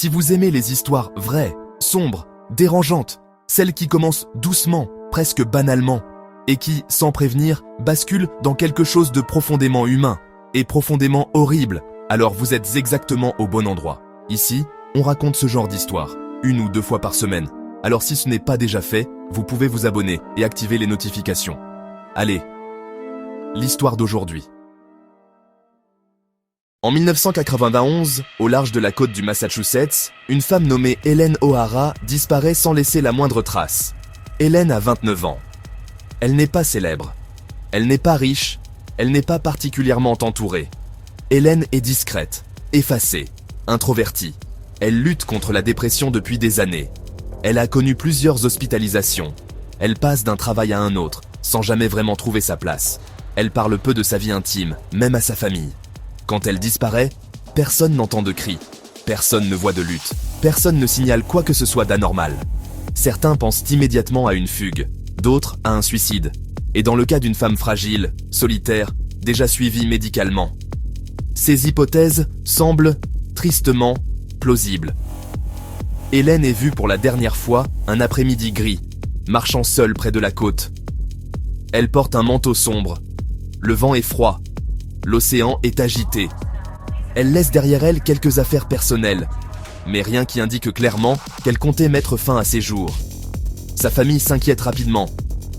Si vous aimez les histoires vraies, sombres, dérangeantes, celles qui commencent doucement, presque banalement, et qui, sans prévenir, basculent dans quelque chose de profondément humain et profondément horrible, alors vous êtes exactement au bon endroit. Ici, on raconte ce genre d'histoire, 1 ou 2 fois par semaine. Alors si ce n'est pas déjà fait, vous pouvez vous abonner et activer les notifications. Allez, l'histoire d'aujourd'hui. En 1991, au large de la côte du Massachusetts, une femme nommée Helen O'Hara disparaît sans laisser la moindre trace. Helen a 29 ans. Elle n'est pas célèbre. Elle n'est pas riche. Elle n'est pas particulièrement entourée. Helen est discrète, effacée, introvertie. Elle lutte contre la dépression depuis des années. Elle a connu plusieurs hospitalisations. Elle passe d'un travail à un autre, sans jamais vraiment trouver sa place. Elle parle peu de sa vie intime, même à sa famille. Quand elle disparaît, personne n'entend de cris, personne ne voit de lutte, personne ne signale quoi que ce soit d'anormal. Certains pensent immédiatement à une fugue, d'autres à un suicide, et dans le cas d'une femme fragile, solitaire, déjà suivie médicalement. Ces hypothèses semblent, tristement, plausibles. Helen est vue pour la dernière fois un après-midi gris, marchant seule près de la côte. Elle porte un manteau sombre. Le vent est froid. L'océan est agité. Elle laisse derrière elle quelques affaires personnelles, mais rien qui indique clairement qu'elle comptait mettre fin à ses jours. Sa famille s'inquiète rapidement.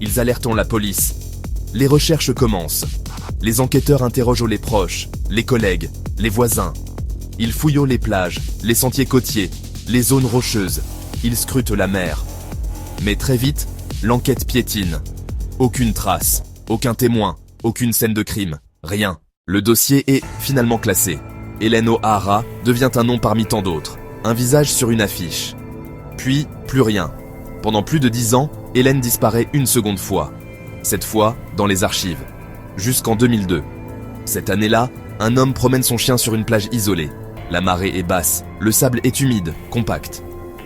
Ils alertent la police. Les recherches commencent. Les enquêteurs interrogent les proches, les collègues, les voisins. Ils fouillent les plages, les sentiers côtiers, les zones rocheuses. Ils scrutent la mer. Mais très vite, l'enquête piétine. Aucune trace, aucun témoin, aucune scène de crime, rien. Le dossier est finalement classé. Helen O'Hara devient un nom parmi tant d'autres, un visage sur une affiche. Puis, plus rien. Pendant plus de 10 ans, Helen disparaît une seconde fois. Cette fois, dans les archives. Jusqu'en 2002. Cette année-là, un homme promène son chien sur une plage isolée. La marée est basse, le sable est humide, compact.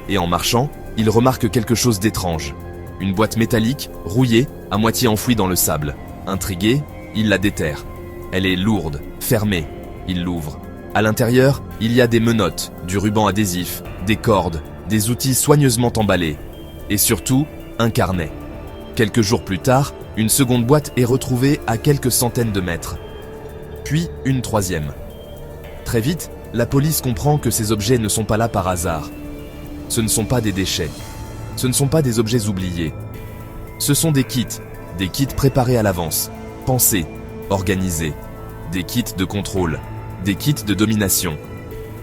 Et en marchant, il remarque quelque chose d'étrange. Une boîte métallique, rouillée, à moitié enfouie dans le sable. Intrigué, il la déterre. Elle est lourde, fermée. Il l'ouvre. À l'intérieur, il y a des menottes, du ruban adhésif, des cordes, des outils soigneusement emballés. Et surtout, un carnet. Quelques jours plus tard, une seconde boîte est retrouvée à quelques centaines de mètres. Puis une troisième. Très vite, la police comprend que ces objets ne sont pas là par hasard. Ce ne sont pas des déchets. Ce ne sont pas des objets oubliés. Ce sont des kits préparés à l'avance, pensés, organisés, des kits de contrôle, des kits de domination.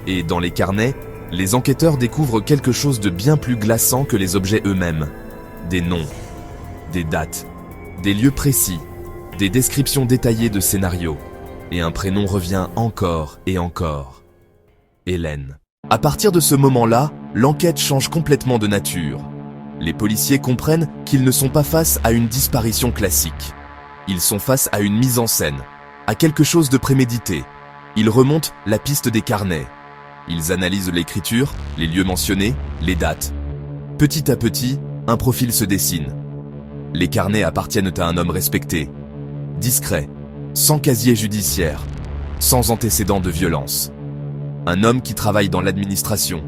Et dans les carnets, les enquêteurs découvrent quelque chose de bien plus glaçant que les objets eux-mêmes. Des noms, des dates, des lieux précis, des descriptions détaillées de scénarios. Et un prénom revient encore et encore. Helen. À partir de ce moment-là, l'enquête change complètement de nature. Les policiers comprennent qu'ils ne sont pas face à une disparition classique. Ils sont face à une mise en scène, à quelque chose de prémédité. Ils remontent la piste des carnets. Ils analysent l'écriture, les lieux mentionnés, les dates. Petit à petit, un profil se dessine. Les carnets appartiennent à un homme respecté, discret, sans casier judiciaire, sans antécédent de violence. Un homme qui travaille dans l'administration,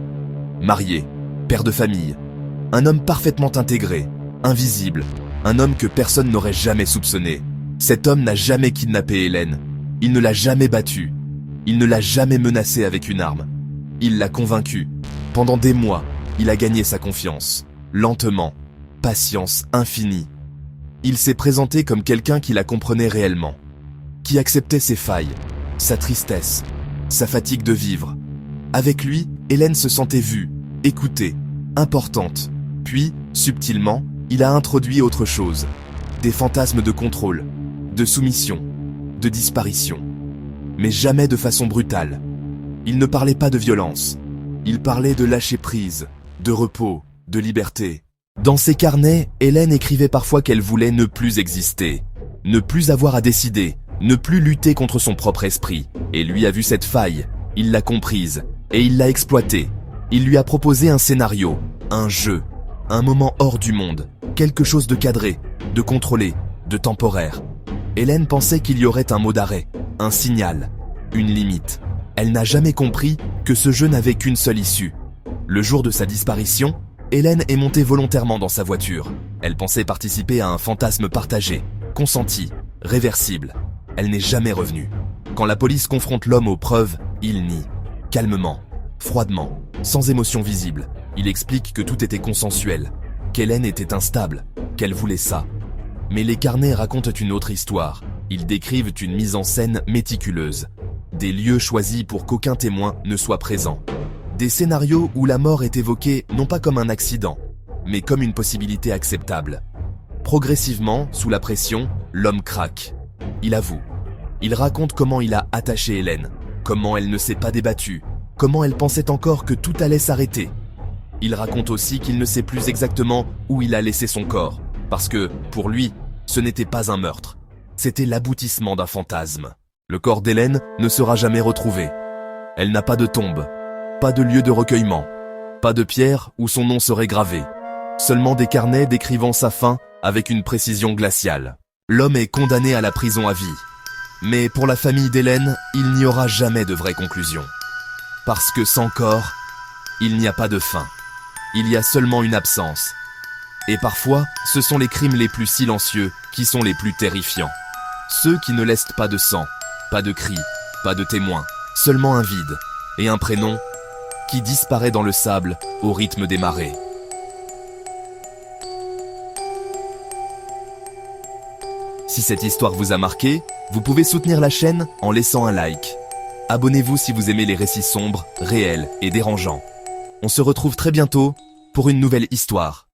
marié, père de famille. Un homme parfaitement intégré, invisible. Un homme que personne n'aurait jamais soupçonné. Cet homme n'a jamais kidnappé Helen. Il ne l'a jamais battue. Il ne l'a jamais menacée avec une arme. Il l'a convaincue. Pendant des mois, il a gagné sa confiance. Lentement. Patience infinie. Il s'est présenté comme quelqu'un qui la comprenait réellement. Qui acceptait ses failles, sa tristesse, sa fatigue de vivre. Avec lui, Helen se sentait vue, écoutée, importante. Puis, subtilement, il a introduit autre chose. Des fantasmes de contrôle, de soumission, de disparition. Mais jamais de façon brutale. Il ne parlait pas de violence. Il parlait de lâcher prise, de repos, de liberté. Dans ses carnets, Helen écrivait parfois qu'elle voulait ne plus exister, ne plus avoir à décider, ne plus lutter contre son propre esprit. Et lui a vu cette faille, il l'a comprise, et il l'a exploitée. Il lui a proposé un scénario, un jeu, un moment hors du monde, quelque chose de cadré, de contrôlé, de temporaire. Helen pensait qu'il y aurait un mot d'arrêt, un signal, une limite. Elle n'a jamais compris que ce jeu n'avait qu'une seule issue, Le jour de sa disparition, Hélène est montée volontairement dans sa voiture. Elle pensait participer à un fantasme partagé, consenti, réversible. Elle n'est jamais revenue. Quand la police confronte l'homme aux preuves, il nie. Calmement, froidement, sans émotion visible. Il explique que tout était consensuel, qu'Hélène était instable, qu'elle voulait ça. Mais les carnets racontent une autre histoire. Ils décrivent une mise en scène méticuleuse. Des lieux choisis pour qu'aucun témoin ne soit présent. Des scénarios où la mort est évoquée non pas comme un accident, mais comme une possibilité acceptable. Progressivement, sous la pression, l'homme craque. Il avoue. Il raconte comment il a attaché Hélène, comment elle ne s'est pas débattue, comment elle pensait encore que tout allait s'arrêter. Il raconte aussi qu'il ne sait plus exactement où il a laissé son corps, parce que, pour lui, ce n'était pas un meurtre. C'était l'aboutissement d'un fantasme. Le corps d'Hélène ne sera jamais retrouvé. Elle n'a pas de tombe, pas de lieu de recueillement, pas de pierre où son nom serait gravé. Seulement des carnets décrivant sa fin avec une précision glaciale. L'homme est condamné à la prison à vie. Mais pour la famille d'Hélène, il n'y aura jamais de vraie conclusion. Parce que sans corps, il n'y a pas de fin. Il y a seulement une absence. Et parfois, ce sont les crimes les plus silencieux qui sont les plus terrifiants. Ceux qui ne laissent pas de sang, pas de cris, pas de témoins, seulement un vide et un prénom qui disparaît dans le sable au rythme des marées. Si cette histoire vous a marqué, vous pouvez soutenir la chaîne en laissant un like. Abonnez-vous si vous aimez les récits sombres, réels et dérangeants. On se retrouve très bientôt pour une nouvelle histoire.